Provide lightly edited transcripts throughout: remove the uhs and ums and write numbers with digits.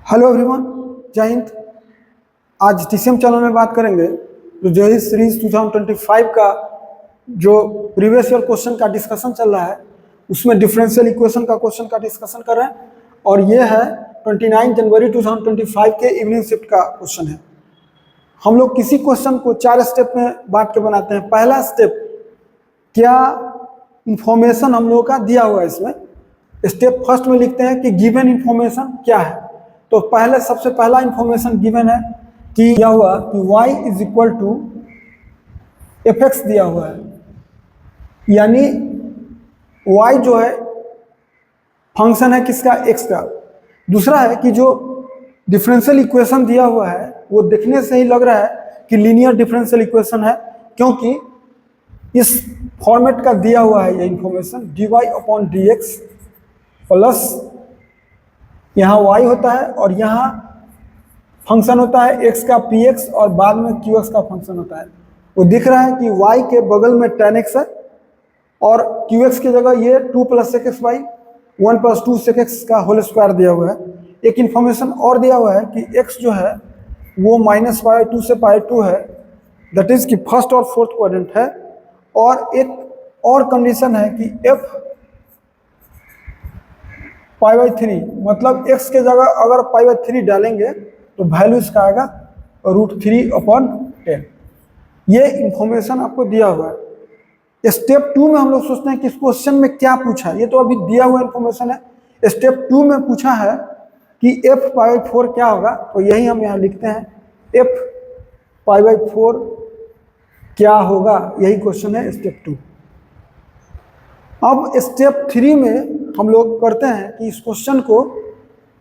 Hello everyone, जय हिंद। आज TCM channel में बात करेंगे तो जेईई सीरीज 2025 का जो प्रीवियस ईयर क्वेश्चन का डिस्कशन चल रहा है उसमें डिफरेंशियल इक्वेशन का क्वेश्चन का डिस्कशन कर रहे हैं और ये है 29 जनवरी 2025 के इवनिंग शिफ्ट का क्वेश्चन है। हम लोग किसी क्वेश्चन को 4 स्टेप में बांट के बनाते हैं। पहला स्टेप, क्या इंफॉर्मेशन हम लोगों का दिया हुआ है। इसमें स्टेप फर्स्ट में लिखते हैं कि गिवन इंफॉर्मेशन क्या है। तो पहले सबसे पहला इंफॉर्मेशन गिवन है कि क्या हुआ कि y is equal to fx दिया हुआ है, यानी y जो है फंक्शन है किसका, x का। दूसरा है कि जो डिफरेंशियल इक्वेशन दिया हुआ है वो देखने से ही लग रहा है कि लीनियर डिफरेंशियल इक्वेशन है, क्योंकि इस फॉर्मेट का दिया हुआ है ये इंफॉर्मेशन dy/dx प्लस यहाँ y होता है और यहाँ फंक्शन होता है x का px और बाद में qx का फंक्शन होता है। वो दिख रहा है कि y के बगल में tan x है और qx की जगह ये 2 + sec x by 1 + 2 sec x का होल स्क्वायर दिया हुआ है। एक इन्फॉर्मेशन और दिया हुआ है कि x जो है वो -π/2 से π/2 है, दैट इज कि फर्स्ट और फोर्थ क्वाड्रेंट है। और एक और कंडीशन है कि f π/3, मतलब x के जगह अगर π/3 डालेंगे तो वैल्यू इसका आएगा √3/10। ये इंफॉर्मेशन आपको दिया हुआ है। स्टेप 2 में हम लोग सोचते हैं कि इस क्वेश्चन में क्या पूछा है। ये तो अभी दिया हुआ इंफॉर्मेशन है। स्टेप 2 में पूछा है कि f π/4 क्या होगा, तो यही हम यहाँ लिखते हैं f π/4 क्या होगा, यही क्वेश्चन है स्टेप 2। अब स्टेप 3 में हम लोग करते हैं कि इस क्वेश्चन को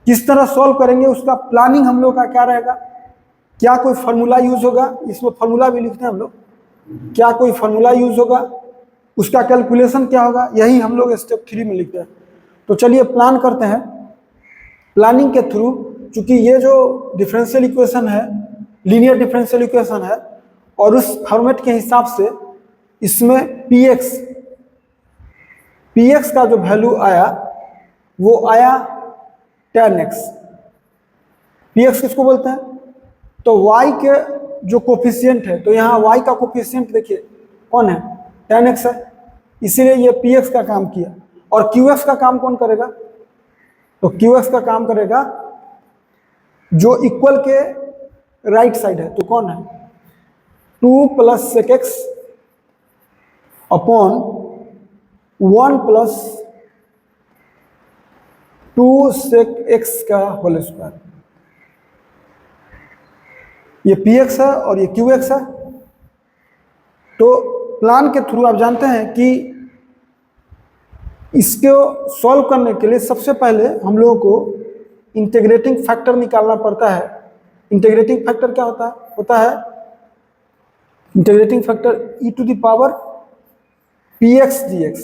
किस तरह सॉल्व करेंगे, उसका प्लानिंग हम लोग का क्या रहेगा। क्या कोई फार्मूला यूज होगा, इसमें फार्मूला भी लिखते हैं हम लोग, क्या कोई फार्मूला यूज होगा, उसका कैलकुलेशन क्या होगा, यही हम लोग स्टेप 3 में लिखते हैं। तो चलिए प्लान करते हैं। प्लानिंग के थ्रू, चूंकि ये जो डिफरेंशियल इक्वेशन है लीनियर डिफरेंशियल इक्वेशन है और उस फॉर्मेट के हिसाब से इसमें px का जो वैल्यू आया वो आया tan x। px किसको बोलते हैं, तो y के जो कोफिशिएंट है, तो यहाँ y का कोफिशिएंट देखिए कौन है, tan x है, इसीलिए ये px का काम किया। और qx का काम कौन करेगा, तो qx का काम करेगा जो इक्वल के राइट साइड है, तो कौन है 2 + sec x upon 1 + 2 sec x का होल स्क्वायर। ये px है और ये qx है। तो प्लान के थ्रू आप जानते हैं कि इसको सॉल्व करने के लिए सबसे पहले हम लोगों को इंटीग्रेटिंग फैक्टर निकालना पड़ता है। इंटीग्रेटिंग फैक्टर क्या होता है integrating factor e⁻ px dx,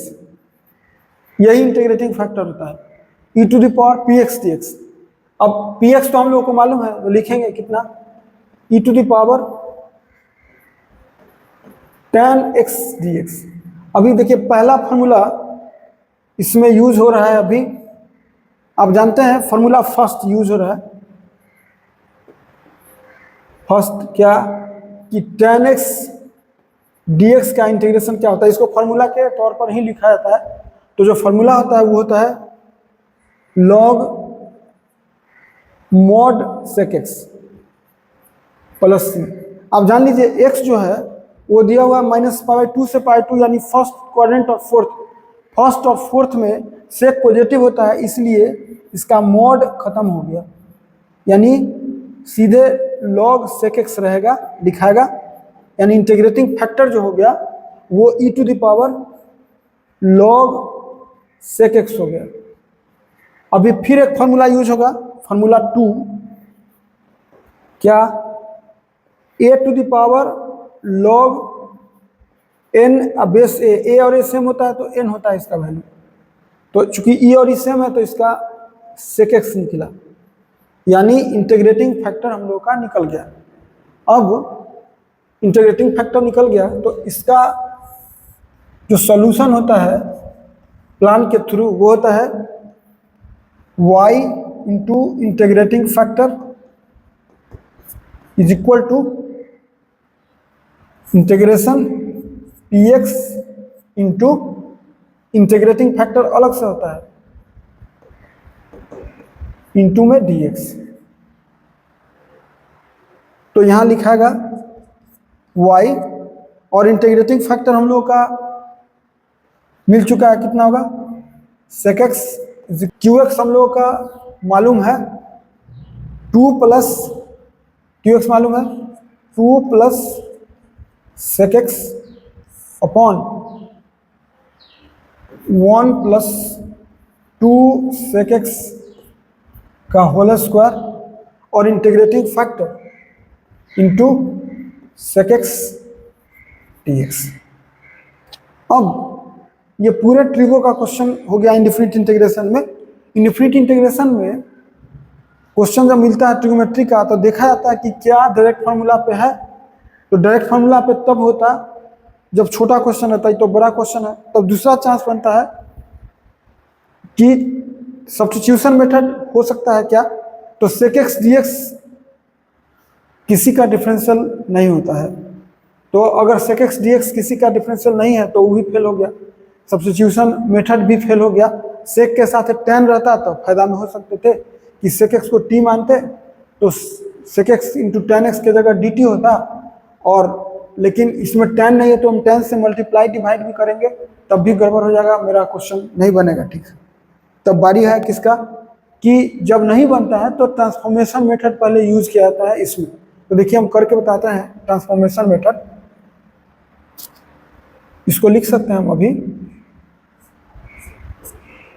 यही इंटीग्रेटिंग फैक्टर होता है e⁻px dx। अब px तो हम लोगों को मालूम है, तो लिखेंगे कितना e⁻tan x dx। अभी देखिए पहला फॉर्मूला इसमें यूज हो रहा है। अभी आप जानते हैं फॉर्मूला फर्स्ट यूज हो रहा है। फर्स्ट क्या कि tan x dx का इंटीग्रेशन क्या होता है, इसको फॉर्मूला के तौर पर ही लिखा जाता है। तो जो फॉर्मूला होता है वो होता है log mod sec x plus c। आप जान लीजिए x जो है वो दिया हुआ है -π/2 से π/2, यानी फर्स्ट क्वाड्रेंट और फर्स्ट और फोर्थ में सेक पॉजिटिव होता है, इसलिए इसका मॉड खत्म हो गया, यानी सीधे log sec x रहेगा, दिखाएगा। यानी इंटीग्रेटिंग फैक्टर जो हो गया वो e⁻log sec x हो गया। अभी फिर एक फॉर्मूला यूज होगा, फॉर्मूला 2, क्या a⁻log n बेस a और a सेम होता है तो n होता है इसका वैल्यू। तो चूंकि e और e सेम है तो इसका sec x निकला, यानी इंटीग्रेटिंग फैक्टर हम लोग का निकल गया। अब इंटीग्रेटिंग फैक्टर निकल गया तो इसका जो सॉल्यूशन होता है प्लान के थ्रू वो होता है y into integrating factor is equal to integration P x into integrating factor अलग से होता है इंटू में डी एक्स। तो यहां लिखाएगा y और इंटीग्रेटिंग फैक्टर हम लोग का मिल चुका है, कितना होगा sec x, क्यू एक्स हम लोग का मालूम है 2 प्लस क्यू एक्स मालूम है 2 plus sec x upon 1 plus 2 sec x का होल स्क्वायर और integrating factor into sec x dx। अब ये पूरे ट्रिगो का क्वेश्चन हो गया इंडेफिनिट इंटीग्रेशन में। इंडेफिनिट इंटीग्रेशन में क्वेश्चन जब मिलता है ट्रिगोमेट्री का तो देखा जाता है कि क्या डायरेक्ट फार्मूला पे है। तो डायरेक्ट फार्मूला पे तब होता है जब छोटा क्वेश्चन रहता है, तो बड़ा क्वेश्चन है, तब दूसरा चांस बनता है कि सब्स्टिट्यूशन मेथड हो सकता है क्या, तो sec x dx किसी का डिफरेंशियल नहीं होता है। तो अगर sec x dx किसी का डिफरेंशियल नहीं है तो वो भी फेल हो गया, सब्स्टिट्यूशन मेथड भी फेल हो गया। sec के साथ tan रहता तो फायदा में हो सकते थे कि sec x को t मानते तो sec x into tan x के जगह dt होता, और लेकिन इसमें tan नहीं है तो हम tan से मल्टीप्लाई डिवाइड भी करेंगे तब भी गड़बड़ हो जाएगा, मेरा क्वेश्चन नहीं बनेगा। ठीक है, तब बारी है किसका कि जब नहीं बनता है तो ट्रांसफॉर्मेशन मेथड पहले यूज किया जाता है इसमें। तो देखिए हम करके बताते हैं ट्रांसफॉर्मेशन मेथड। इसको लिख सकते हैं हम अभी,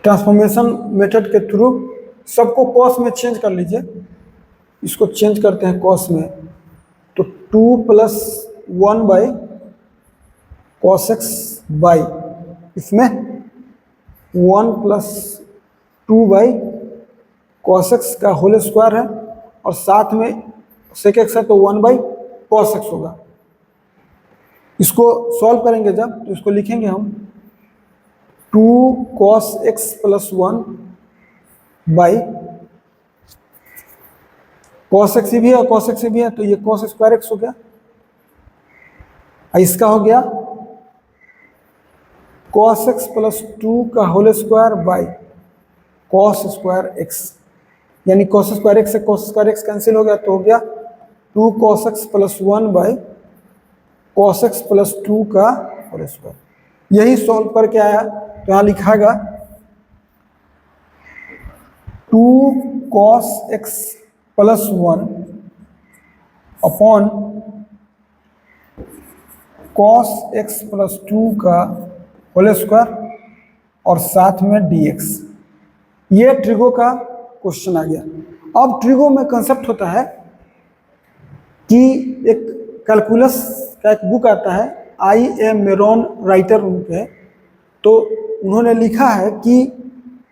ट्रांसफॉर्मेशन मेथड के थ्रू सबको कॉस में चेंज कर लीजिए। इसको चेंज करते हैं कॉस में, तो 2 plus 1 by cos x by इसमें 1 प्लस 2 बाई कॉस एक्स का होल स्क्वायर है और साथ में sec x है तो 1 बाई कॉस एक्स होगा। इसको सॉल्व करेंगे जब तो इसको लिखेंगे हम 2 cos x plus 1 by cos x भी है और cos x भी है तो ये cos स्क्वायर x हो गया। इसका हो गया cos x प्लस 2 का whole square by cos square x, यानी cos स्क्वायर x से cos स्क्वायर x कैंसिल हो गया तो हो गया 2 cos x plus 1 by cos x plus 2 का होल स्क्वायर। यही सॉल्व करके आया तो यहाँ लिखाएगा 2 cos x plus 1 upon cos x plus 2 का होल स्क्वायर और साथ में dx। ये ट्रिगो का क्वेश्चन आ गया। अब ट्रिगो में कंसेप्ट होता है कि एक कैलकुलस का एक बुक आता है, आई ए मेरोन राइटर उनके, तो उन्होंने लिखा है कि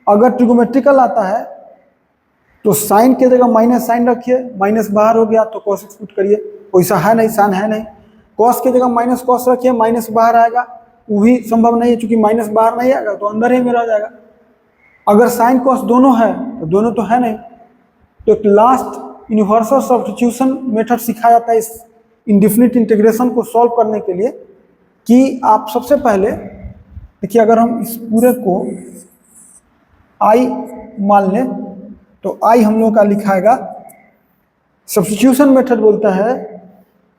अगर ट्रिगोमेट्रिकल आता है तो साइन के जगह माइनस साइन रखिए, माइनस बाहर हो गया तो कॉस एक्स पुट करिए, वैसा है नहीं, साइन है नहीं। कॉस के जगह माइनस कॉस रखिए, माइनस बाहर आएगा, वो भी संभव नहीं है क्योंकि माइनस बाहर नहीं आएगा तो अंदर ही में रह जाएगा। अगर साइन कॉस दोनों है तो दोनों तो है नहीं, तो एक लास्ट यूनिवर्सल सब्स्टिट्यूशन मेथड सिखाया जाता है इस इंडेफिनिट इंटीग्रेशन को सॉल्व करने के लिए कि आप सबसे पहले देखिए, अगर हम इस पूरे को आई मान लें तो आई हम लोग का लिखाएगा, सब्स्टिट्यूशन मेथड बोलता है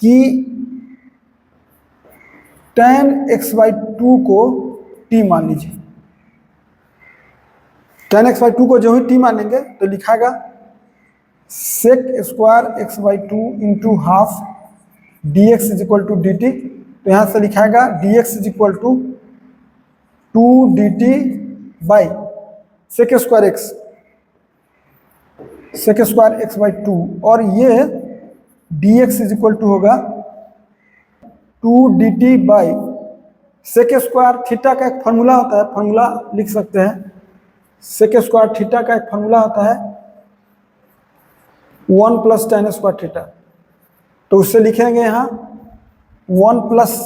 कि tan x/2 को t मान लीजिए। tan x/2 को जो ही t मानेंगे तो लिखाएगा sec square x/2 into half dx is equal to dt। तो यहाँ से लिखाएगा dx is equal to 2 dt by sec square x, sec square x/2, और ये dx इज इक्वल टू होगा 2 dt by sec square theta का एक formula होता है, फार्मूला लिख सकते हैं, sec स्क्वायर थीटा का एक फार्मूला होता है 1 प्लस tan स्क्वायर थीटा। तो उससे लिखेंगे यहाँ 1 प्लस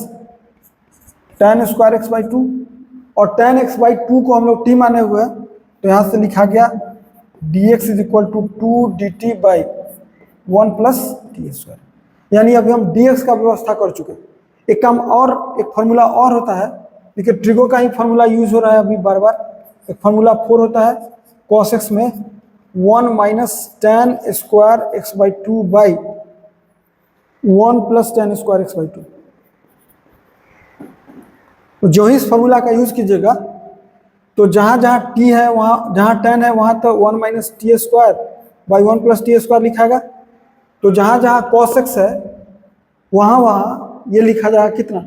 tan स्क्वायर x/2 और tan x/2 को हम लोग t माने हुए हैं तो यहाँ से लिखा गया dx is equal to 2 dt by 1 plus T square. यानी अभी हम dx का व्यवस्था कर चुके। एक काम और, एक फॉर्मूला और होता है, देखिए ट्रिगो का ही फॉर्मूला यूज हो रहा है अभी बार बार। एक फॉर्मूला 4 होता है cos x में 1 minus ten square x by two by 1 plus ten square x by two. तो जो ही इस फॉर्मूला का यूज कीजिएगा तो जहां जहां t है वहां, जहां tan है वहां तो 1 minus T square by 1 plus T square लिखाएगा। तो जहां जहां cos x है वहां वहां ये लिखा जाएगा कितना।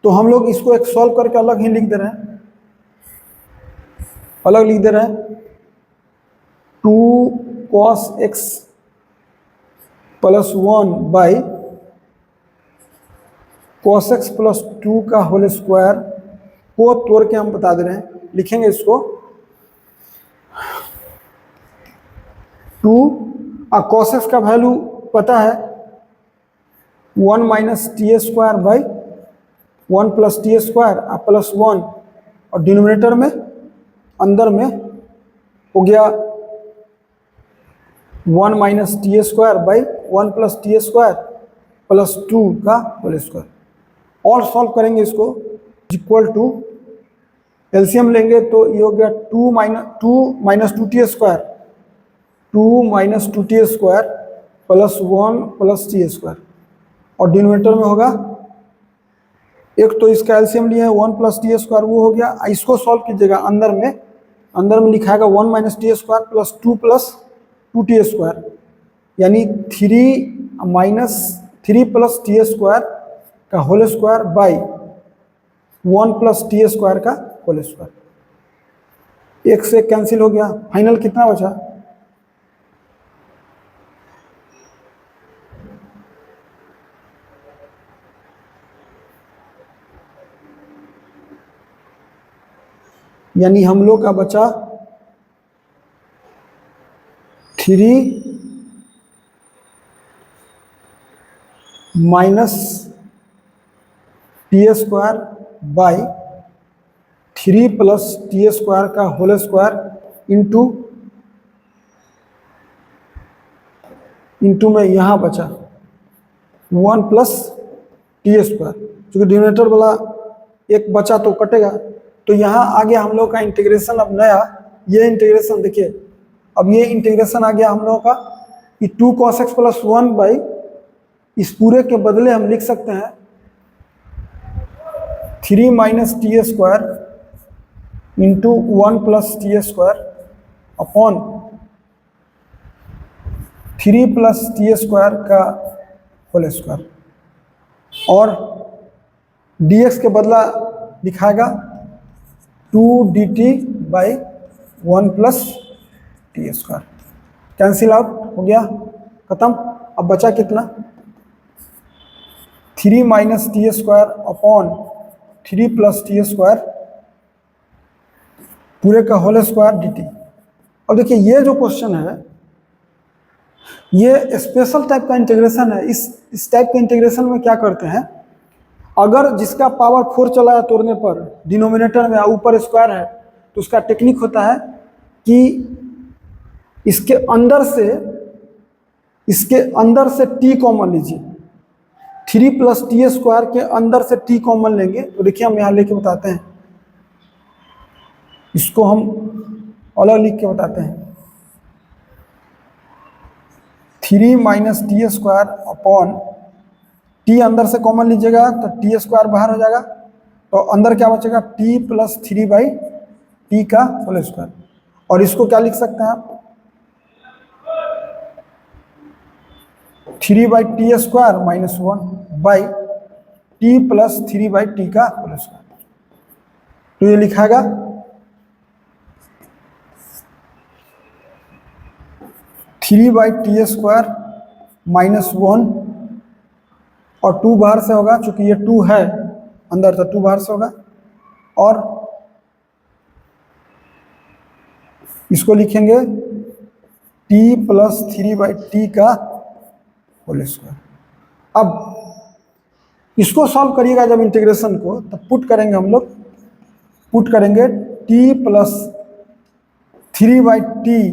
तो हम लोग इसको एक सॉल्व करके अलग ही लिख दे रहे हैं, अलग लिख दे रहे हैं 2 cos x plus 1 by cos x plus 2 का होल स्क्वायर को तोड़ के हम बता दे रहे हैं, लिखेंगे इसको 2 और cos x का वैल्यू पता है 1 minus T square by 1 plus T square और प्लस 1 और डिनोमिनेटर में अंदर में हो गया 1 minus T square by 1 plus T square plus 2 का होल स्क्वायर। और सॉल्व करेंगे इसको इक्वल टू एलसीएम लेंगे तो ये हो गया 2 minus two T square, 2 minus two T square plus 1 plus T square और डिनोमिनेटर में होगा एक तो इसका एलसीएम लिया है 1 प्लस टी स्क्वायर, वो हो गया। इसको सॉल्व कीजिएगा अंदर में लिखाएगा 1 minus T square plus 2 plus 2 T square, यानी 3 प्लस टी स्क्वायर का whole square by 1 plus T square का होल स्क्वायर। एक से कैंसिल हो गया, फाइनल कितना बचा, यानी हम लोग का बचा 3 minus T square by 3 plus T square का होल स्क्वायर इंटू में यहाँ बचा 1 प्लस टी स्क्वायर, क्योंकि डिनोमिनेटर वाला एक बचा तो कटेगा। तो यहाँ आ गया हम लोग का इंटीग्रेशन। अब नया ये इंटीग्रेशन देखिए, अब ये इंटीग्रेशन आ गया हम लोगों का कि 2 cos x प्लस 1 बाई, इस पूरे के बदले हम लिख सकते हैं 3 minus T square into 1 plus T square upon 3 plus T square का होल स्क्वायर, और dx के बदला लिखाएगा 2 dt by 1 plus T square. Cancel out हो गया, खत्म। अब बचा कितना, 3 minus T square upon 3 plus T square पूरे का होल स्क्वायर dt। अब देखिए ये जो क्वेश्चन है ये स्पेशल टाइप का इंटीग्रेशन है। इस टाइप के इंटीग्रेशन में क्या करते हैं, अगर जिसका पावर 4 चला है तोड़ने पर डिनोमिनेटर में ऊपर स्क्वायर है तो उसका टेक्निक होता है कि इसके अंदर से t कॉमन लीजिए, 3 प्लस टी स्क्वायर के अंदर से t कॉमन लेंगे। तो देखिए हम यहाँ लेके बताते हैं, इसको हम अलग लिख के बताते हैं 3 minus T square upon t अंदर से कॉमन लीजिएगा तो टी स्क्वायर बाहर हो जाएगा, तो अंदर क्या बचेगा t प्लस 3 बाई टी का होल स्क्वायर। और इसको क्या लिख सकते हैं आप, 3 by T square minus 1 by T plus 3 by T का होल स्क्वायर। तो ये लिखाएगा 3 बाई टी स्क्वायर माइनस 1 और 2 बाहर से होगा, चूंकि ये 2 है अंदर तो 2 बाहर से होगा, और इसको लिखेंगे t प्लस 3 बाई टी का होल स्क्वायर। अब इसको सॉल्व करिएगा जब इंटीग्रेशन को, तब पुट करेंगे हम लोग, पुट करेंगे t प्लस 3 बाई टी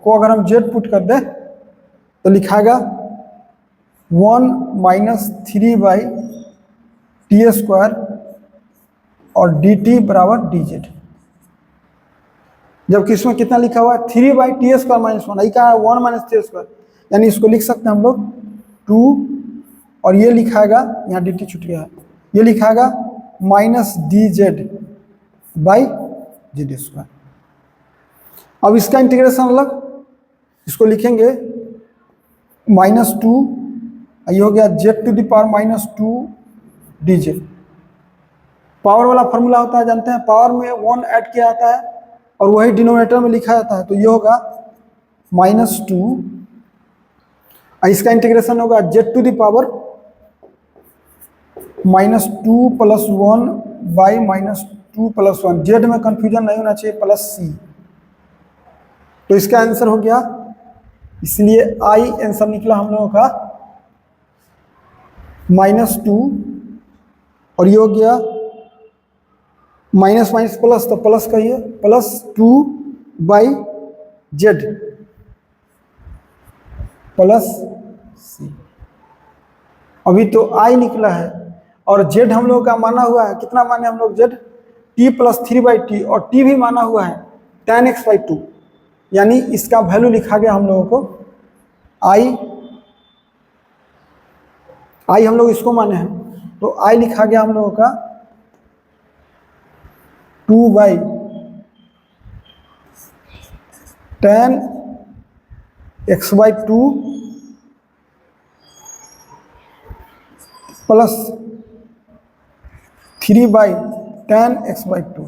को अगर हम जेड पुट कर दें तो लिखाएगा 1 माइनस 3/t² और dt बराबर dz। जबकि इसमें कितना लिखा हुआ है 3/t² माइनस 1, का है 1 माइनस t², यानी इसको लिख सकते हैं हम लोग 2, और ये लिखाएगा, यहाँ dt छूट गया है, ये लिखाएगा माइनस dz/z²। अब इसका इंटीग्रेशन अलग, इसको लिखेंगे -2, ये हो गया z⁻⁻2 dz। पावर वाला फॉर्मूला होता है, जानते हैं, पावर में 1 ऐड किया जाता है और वही डिनोमिनेटर में लिखा जाता है, तो ये होगा -2, इसका इंटीग्रेशन होगा z⁻⁻2 + 1/-2 + 1, जेड में कंफ्यूजन नहीं होना चाहिए, प्लस c, तो इसका आंसर हो गया, इसलिए आई आंसर निकला हम लोगों का -2, और ये हो गया माइनस माइनस प्लस, तो प्लस कहिए, +2/z प्लस c। अभी तो आई निकला है और z हम लोगों का माना हुआ है, कितना माने हम लोग z, t + 3/t, और t भी माना हुआ है tan x/2, यानी इसका वैल्यू लिखा गया हम लोगों को आई हम लोग इसको माने हैं, तो आई लिखा गया हम लोगों का 2/tan x/2 plus 3/tan x/2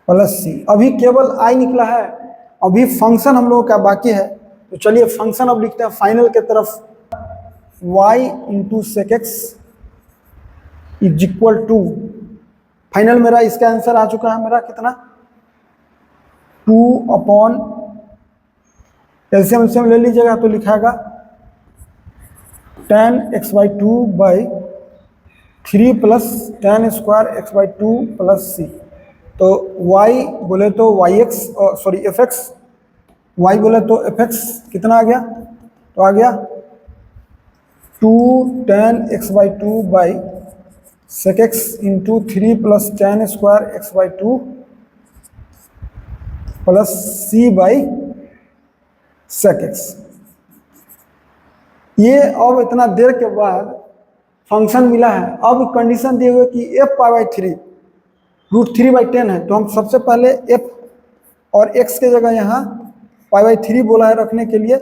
plus c। अभी केवल आई निकला है, अभी फंक्शन हम लोगों का बाकी है, तो चलिए फंक्शन अब लिखते हैं फाइनल के तरफ। y × sec x = फाइनल मेरा इसका आंसर आ चुका है, मेरा कितना 2 एलसीएम ले लीजिएगा तो लिखाएगा tan x/2/3 + tan² x/2 plus c। तो y बोले तो fx, y बोले तो fx कितना आ गया, तो आ गया 2 tan x/2/sec x × 3 + tan² x/2 plus c/sec x। ये अब इतना देर के बाद फंक्शन मिला है, अब कंडीशन दिए हुए कि f π/3 √3/10 है, तो हम सबसे पहले f और x के जगह यहाँ π/3 बोला है रखने के लिए,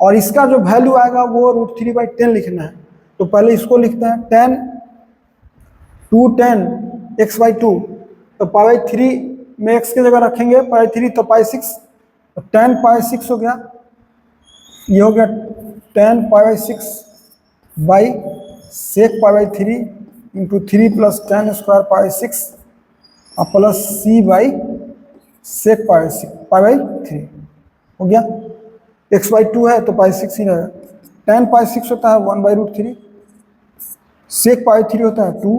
और इसका जो वैल्यू आएगा वो √3/10 लिखना है। तो पहले इसको लिखते हैं tan x/2, तो π/3 में x की जगह रखेंगे π/3, तो π6, तो tan π6 हो गया, ये हो गया tan π/6/sec π/3 × 3 + tan² π/6 plus c/sec π/3 हो गया। x/2 है तो π6 ही रहेगा। tan π6 होता है 1/√3, sec π/3 होता है 2,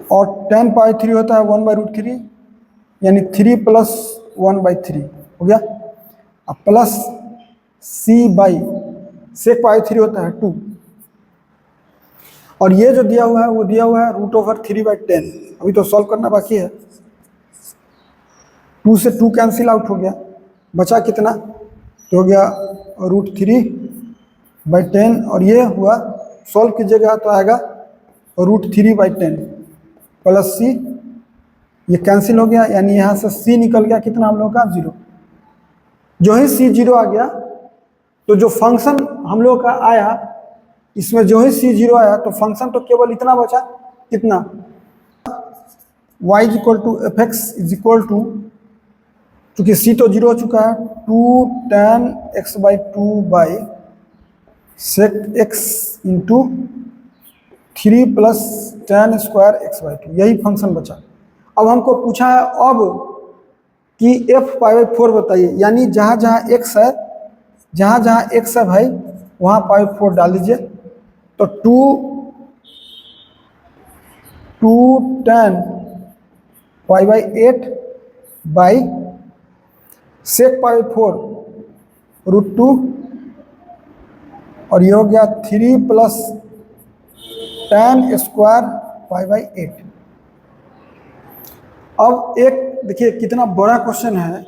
और tan π/3 होता है 1/√3, यानी 3 + 1/3 हो गया, अब प्लस c/sec π/3 होता है 2, और ये जो दिया हुआ है वो दिया हुआ है √3/10। अभी तो सॉल्व करना बाकी है। 2 से 2 कैंसिल आउट हो गया, बचा कितना, तो हो गया √3/10, और ये हुआ सॉल्व कीजिएगा तो आएगा √3/10 प्लस c, ये कैंसिल हो गया, यानी यहाँ से c निकल गया कितना हम लोग का 0। जो ही c 0 आ गया तो जो फंक्शन हम लोग का आया, इसमें जो ही c 0 आया तो फंक्शन तो केवल इतना बचा, कितना, y = fx चूंकि c तो 0 हो चुका है, 2 tan x/2/sec x × 3 + tan² x/2, यही फंक्शन बचा। अब हमको पूछा है अब कि f π/4 बताइए, यानी जहाँ जहाँ x है, जहाँ जहाँ x है भाई वहाँ π/4 डाल दीजिए, तो 2 tan π/8/sec सेक पाई 4√2 और ये हो गया 3 + tan² π/8। अब एक देखिए कितना बड़ा क्वेश्चन है,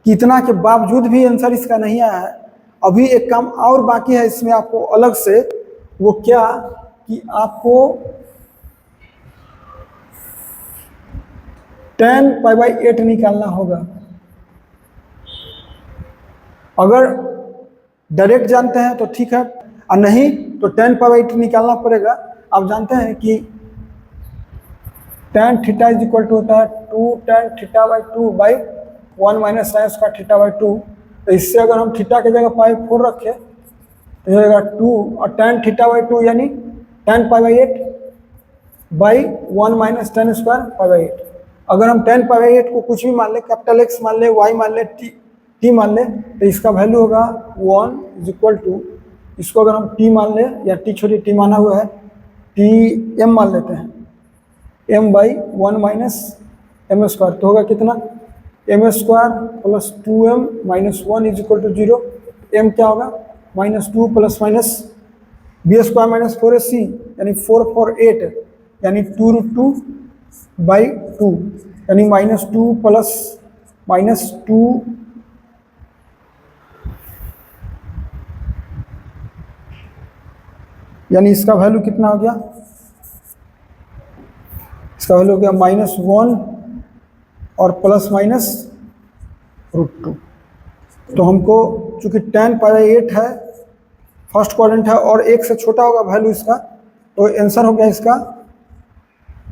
कितना के बावजूद भी आंसर इसका नहीं आया है। अभी एक काम और बाकी है इसमें आपको अलग से, वो क्या कि आपको tan π/8 निकालना होगा। अगर डायरेक्ट जानते हैं तो ठीक है, और नहीं तो tan π/8 निकालना पड़ेगा। आप जानते हैं कि tan theta is equal to होता है 2 tan θ/2 बाई 1 - sin² θ/2। तो इससे अगर हम थीटा की जगह π4 रखें तो जाएगा 2 और tan θ/2 यानी tan π/8 बाई 1 - tan² π/8। अगर हम tan π/8 को कुछ भी मान ले, कैपिटल X मान ले, Y मान ले, T मान ले, तो इसका वैल्यू होगा 1 इज इक्वल टू, इसको अगर हम T मान ले या T छोटी T माना हुआ है, Tm मान लेते हैं, m बाई 1 - m²। तो होगा कितना, m² + 2m - 1 is equal to 0। m क्या होगा, -2 ± b² - 4ac यानी 4 4 8 यानी 2√2 बाई 2 यानी -2 + -2 यानी इसका वैल्यू कितना हो गया, इसका वैल्यू हो गया -1 और ±√2। तो हमको चूंकि tan π/8 है, फर्स्ट क्वाड्रेंट है और 1 से छोटा होगा वैल्यू इसका, तो आंसर हो गया इसका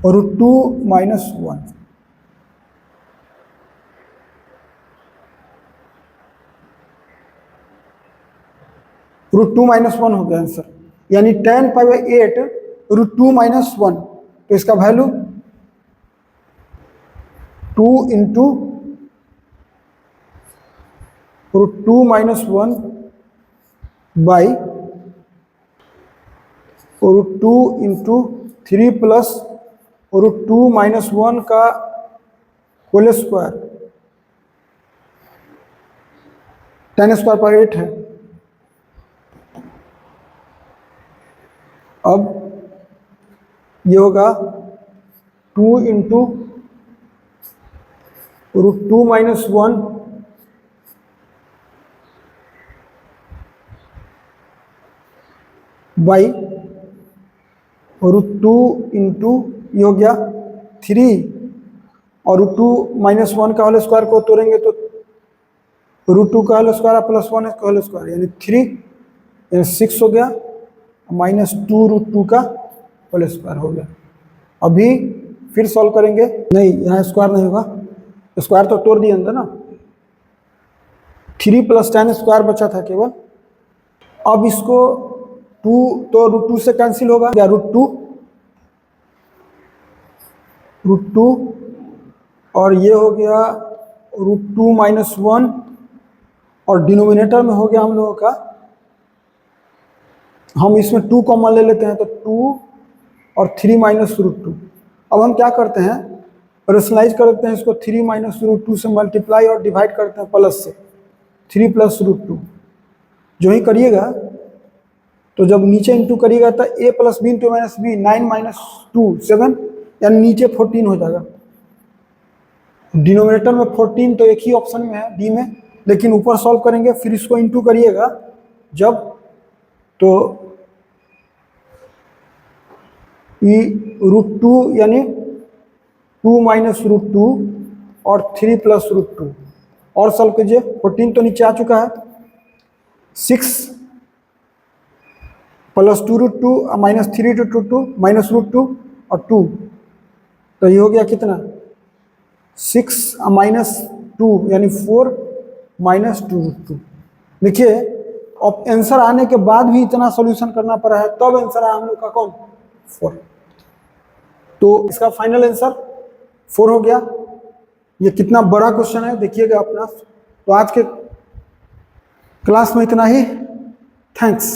√2 - 1। √2 - 1 हो गया आंसर, यानी tan π/8 √2 - 1। तो इसका वैल्यू 2 × √2 - 1 बाई √2 × 3 + √2 - 1 का होल स्क्वायर tan² π/8 है। अब ये होगा 2 × √2 - 1 बाई √2 × ये हो गया 3 और √2 - 1 का होल स्क्वायर को तोड़ेंगे तो √2 का होल स्क्वायर +1 का होल स्क्वायर यानी 3 यानी 6 हो गया, -2 √2 का होल स्क्वायर हो गया। अभी फिर सॉल्व करेंगे, नहीं यहाँ स्क्वायर नहीं होगा, स्क्वायर तो तोड़ दिए अंदर ना, 3 + tan² बचा था केवल। अब इसको 2 तो √2 से कैंसिल होगा, या √2 और ये हो गया √2 - 1 और डिनोमिनेटर में हो गया हम लोगों का, हम इसमें 2 कॉमन ले लेते हैं तो 2 और 3 - √2। अब हम क्या करते हैं, रेशनलाइज करते हैं इसको, 3 - √2 से मल्टीप्लाई और डिवाइड करते हैं प्लस से, 3 + √2 जो ही करिएगा तो जब नीचे इंटू करिएगा तो a + b × -b 9 - 2 7 यानी नीचे 14 हो जाएगा। डिनोमिनेटर में 14 तो एक ही ऑप्शन में है डी में, लेकिन ऊपर सॉल्व करेंगे फिर इसको इंटू करिएगा जब, तो ये √2 यानी 2 - √2 और 3 + √2 और सॉल्व कीजिए। 14 तो नीचे आ चुका है, 6 + 2 √2 -3 √2 -√2 और 2, तो ये हो गया कितना 6 - 2 यानी 4 - 2 √2। देखिए अब आंसर आने के बाद भी इतना सॉल्यूशन करना पड़ा है, तब आंसर आया हम लोग का कौन 4। तो इसका फाइनल आंसर 4 हो गया। ये कितना बड़ा क्वेश्चन है देखिएगा अपना। तो आज के क्लास में इतना ही, थैंक्स।